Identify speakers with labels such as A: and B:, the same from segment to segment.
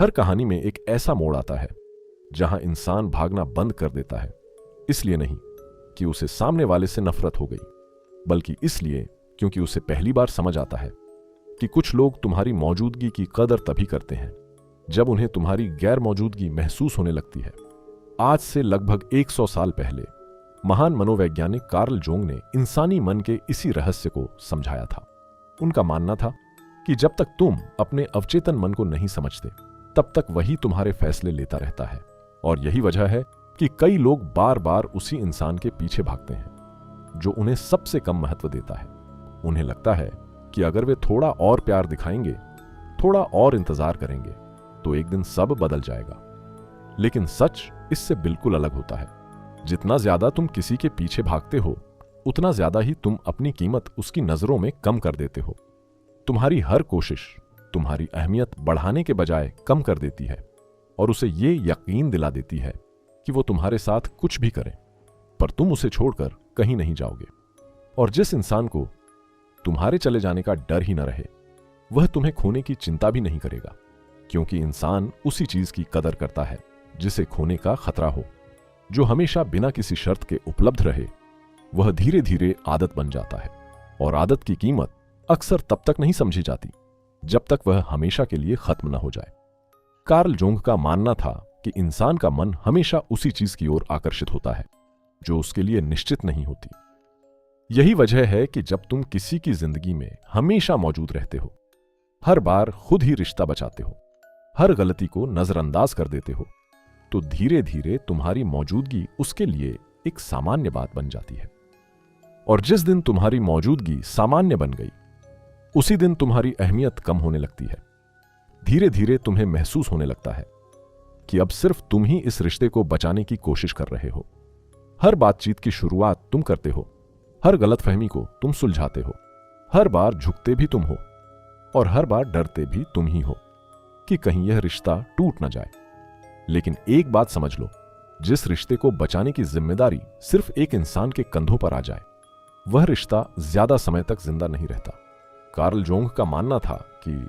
A: हर कहानी में एक ऐसा मोड़ आता है जहां इंसान भागना बंद कर देता है, इसलिए नहीं कि उसे सामने वाले से नफरत हो गई, बल्कि इसलिए क्योंकि उसे पहली बार समझ आता है कि कुछ लोग तुम्हारी मौजूदगी की कदर तभी करते हैं जब उन्हें तुम्हारी गैर मौजूदगी महसूस होने लगती है। आज से लगभग 100 साल पहले महान मनोवैज्ञानिक कार्ल जोंग ने इंसानी मन के इसी रहस्य को समझाया था। उनका मानना था कि जब तक तुम अपने अवचेतन मन को नहीं समझते, तब तक वही तुम्हारे फैसले लेता रहता है। और यही वजह है कि कई लोग बार बार उसी इंसान के पीछे भागते हैं जो उन्हें सबसे कम महत्व देता है। उन्हें लगता है कि अगर वे थोड़ा और प्यार दिखाएंगे, थोड़ा और इंतजार करेंगे, तो एक दिन सब बदल जाएगा। लेकिन सच इससे बिल्कुल अलग होता है। जितना ज्यादा तुम किसी के पीछे भागते हो, उतना ज्यादा ही तुम अपनी कीमत उसकी नजरों में कम कर देते हो। तुम्हारी हर कोशिश तुम्हारी अहमियत बढ़ाने के बजाय कम कर देती है और उसे ये यकीन दिला देती है कि वो तुम्हारे साथ कुछ भी करे, पर तुम उसे छोड़कर कहीं नहीं जाओगे। और जिस इंसान को तुम्हारे चले जाने का डर ही न रहे, वह तुम्हें खोने की चिंता भी नहीं करेगा, क्योंकि इंसान उसी चीज की कदर करता है जिसे खोने का खतरा हो। जो हमेशा बिना किसी शर्त के उपलब्ध रहे, वह धीरे धीरे आदत बन जाता है, और आदत की कीमत अक्सर तब तक नहीं समझी जाती जब तक वह हमेशा के लिए खत्म न हो जाए। कार्ल जोंग का मानना था कि इंसान का मन हमेशा उसी चीज की ओर आकर्षित होता है जो उसके लिए निश्चित नहीं होती। यही वजह है कि जब तुम किसी की जिंदगी में हमेशा मौजूद रहते हो, हर बार खुद ही रिश्ता बचाते हो, हर गलती को नजरअंदाज कर देते हो, तो धीरे धीरे तुम्हारी मौजूदगी उसके लिए एक सामान्य बात बन जाती है। और जिस दिन तुम्हारी मौजूदगी सामान्य बन गई, उसी दिन तुम्हारी अहमियत कम होने लगती है। धीरे धीरे तुम्हें महसूस होने लगता है कि अब सिर्फ तुम ही इस रिश्ते को बचाने की कोशिश कर रहे हो। हर बातचीत की शुरुआत तुम करते हो, हर गलतफहमी को तुम सुलझाते हो, हर बार झुकते भी तुम हो और हर बार डरते भी तुम ही हो कि कहीं यह रिश्ता टूट न जाए। लेकिन एक बात समझ लो, जिस रिश्ते को बचाने की जिम्मेदारी सिर्फ एक इंसान के कंधों पर आ जाए, वह रिश्ता ज्यादा समय तक जिंदा नहीं रहता। कार्ल जोंग का मानना था कि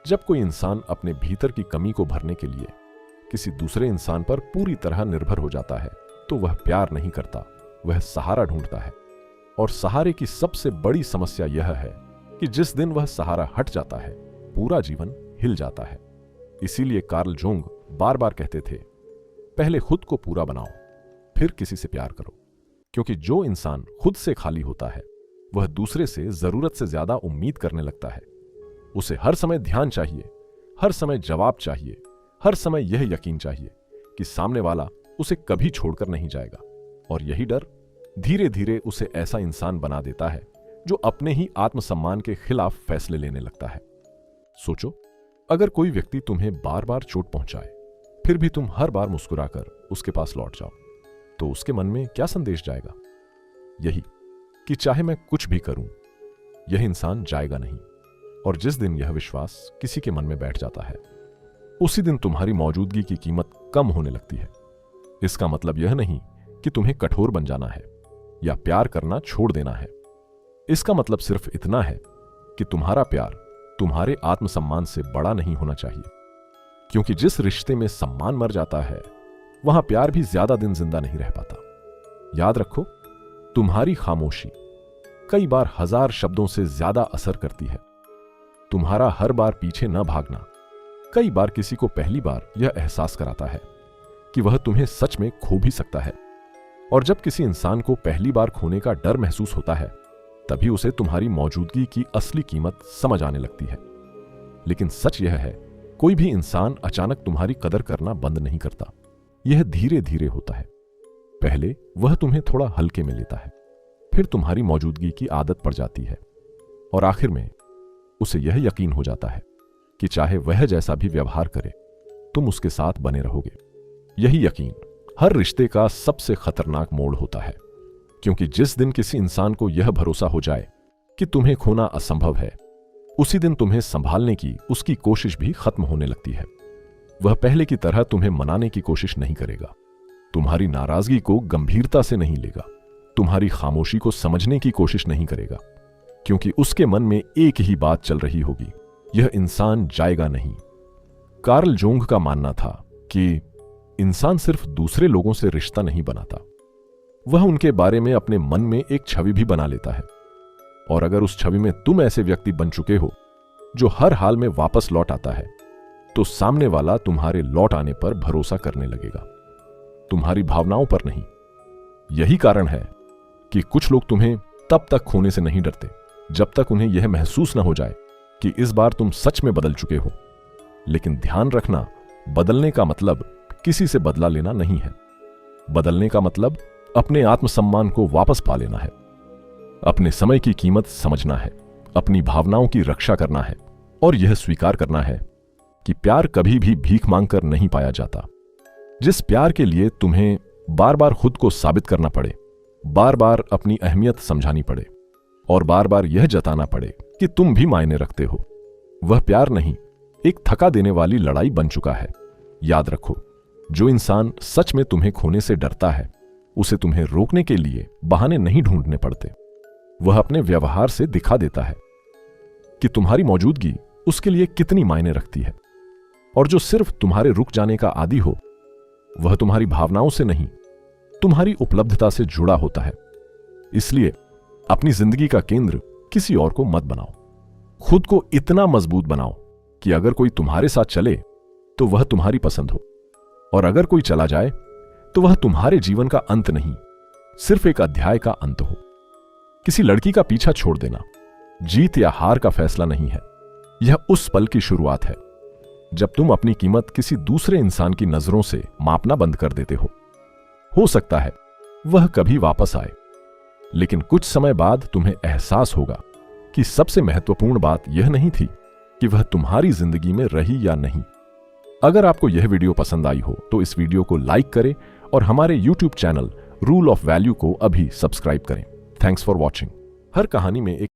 A: जब कोई इंसान अपने भीतर की कमी को भरने के लिए किसी दूसरे इंसान पर पूरी तरह निर्भर हो जाता है, तो वह प्यार नहीं करता, वह सहारा ढूंढता है। और सहारे की सबसे बड़ी समस्या यह है कि जिस दिन वह सहारा हट जाता है, पूरा जीवन हिल जाता है। इसीलिए कार्ल जोंग बार बार कहते थे, पहले खुद को पूरा बनाओ, फिर किसी से प्यार करो। क्योंकि जो इंसान खुद से खाली होता है, वह दूसरे से जरूरत से ज्यादा उम्मीद करने लगता है। उसे हर समय ध्यान चाहिए, हर समय जवाब चाहिए, हर समय यह यकीन चाहिए कि सामने वाला उसे कभी छोड़कर नहीं जाएगा। और यही डर धीरे धीरे उसे ऐसा इंसान बना देता है जो अपने ही आत्मसम्मान के खिलाफ फैसले लेने लगता है। सोचो, अगर कोई व्यक्ति तुम्हें बार बार चोट पहुंचाए, फिर भी तुम हर बार मुस्कुराकर उसके पास लौट जाओ, तो उसके मन में क्या संदेश जाएगा? यही कि चाहे मैं कुछ भी करूं, यह इंसान जाएगा नहीं। और जिस दिन यह विश्वास किसी के मन में बैठ जाता है, उसी दिन तुम्हारी मौजूदगी की कीमत कम होने लगती है। इसका मतलब यह नहीं कि तुम्हें कठोर बन जाना है या प्यार करना छोड़ देना है। इसका मतलब सिर्फ इतना है कि तुम्हारा प्यार तुम्हारे आत्मसम्मान से बड़ा नहीं होना चाहिए। क्योंकि जिस रिश्ते में सम्मान मर जाता है, वहां प्यार भी ज्यादा दिन जिंदा नहीं रह पाता। याद रखो, तुम्हारी खामोशी कई बार 1000 शब्दों से ज्यादा असर करती है। तुम्हारा हर बार पीछे न भागना कई बार किसी को पहली बार यह एहसास कराता है कि वह तुम्हें सच में खो भी सकता है। और जब किसी इंसान को पहली बार खोने का डर महसूस होता है, तभी उसे तुम्हारी मौजूदगी की असली कीमत समझ आने लगती है। लेकिन सच यह है, कोई भी इंसान अचानक तुम्हारी कदर करना बंद नहीं करता। यह धीरे धीरे होता है। पहले वह तुम्हें थोड़ा हल्के में लेता है, फिर तुम्हारी मौजूदगी की आदत पड़ जाती है, और आखिर में उसे यह यकीन हो जाता है कि चाहे वह जैसा भी व्यवहार करे, तुम उसके साथ बने रहोगे। यही यकीन हर रिश्ते का सबसे खतरनाक मोड़ होता है, क्योंकि जिस दिन किसी इंसान को यह भरोसा हो जाए कि तुम्हें खोना असंभव है, उसी दिन तुम्हें संभालने की उसकी कोशिश भी खत्म होने लगती है। वह पहले की तरह तुम्हें मनाने की कोशिश नहीं करेगा, तुम्हारी नाराजगी को गंभीरता से नहीं लेगा, तुम्हारी खामोशी को समझने की कोशिश नहीं करेगा, क्योंकि उसके मन में एक ही बात चल रही होगी, यह इंसान जाएगा नहीं। कार्ल जोंग का मानना था कि इंसान सिर्फ दूसरे लोगों से रिश्ता नहीं बनाता, वह उनके बारे में अपने मन में एक छवि भी बना लेता है। और अगर उस छवि में तुम ऐसे व्यक्ति बन चुके हो जो हर हाल में वापस लौट आता है, तो सामने वाला तुम्हारे लौट आने पर भरोसा करने लगेगा, तुम्हारी भावनाओं पर नहीं। यही कारण है कि कुछ लोग तुम्हें तब तक खोने से नहीं डरते जब तक उन्हें यह महसूस न हो जाए कि इस बार तुम सच में बदल चुके हो। लेकिन ध्यान रखना, बदलने का मतलब किसी से बदला लेना नहीं है। बदलने का मतलब अपने आत्मसम्मान को वापस पा लेना है, अपने समय की कीमत समझना है, अपनी भावनाओं की रक्षा करना है और यह स्वीकार करना है कि प्यार कभी भी भीख मांगकर नहीं पाया जाता। जिस प्यार के लिए तुम्हें बार बार खुद को साबित करना पड़े, बार बार अपनी अहमियत समझानी पड़े और बार बार यह जताना पड़े कि तुम भी मायने रखते हो, वह प्यार नहीं, एक थका देने वाली लड़ाई बन चुका है। याद रखो, जो इंसान सच में तुम्हें खोने से डरता है, उसे तुम्हें रोकने के लिए बहाने नहीं ढूंढने पड़ते। वह अपने व्यवहार से दिखा देता है कि तुम्हारी मौजूदगी उसके लिए कितनी मायने रखती है। और जो सिर्फ तुम्हारे रुक जाने का आदी हो, वह तुम्हारी भावनाओं से नहीं, तुम्हारी उपलब्धता से जुड़ा होता है। इसलिए अपनी जिंदगी का केंद्र किसी और को मत बनाओ। खुद को इतना मजबूत बनाओ कि अगर कोई तुम्हारे साथ चले तो वह तुम्हारी पसंद हो, और अगर कोई चला जाए तो वह तुम्हारे जीवन का अंत नहीं, सिर्फ एक अध्याय का अंत हो। किसी लड़की का पीछा छोड़ देना जीत या हार का फैसला नहीं है, यह उस पल की शुरुआत है जब तुम अपनी कीमत किसी दूसरे इंसान की नजरों से मापना बंद कर देते हो सकता है वह कभी वापस आए, लेकिन कुछ समय बाद तुम्हें एहसास होगा कि सबसे महत्वपूर्ण बात यह नहीं थी कि वह तुम्हारी जिंदगी में रही या नहीं। अगर आपको यह वीडियो पसंद आई हो तो इस वीडियो को लाइक करें और हमारे YouTube channel rule of value को अभी सब्सक्राइब करें। Thanks for watching. हर कहानी में एक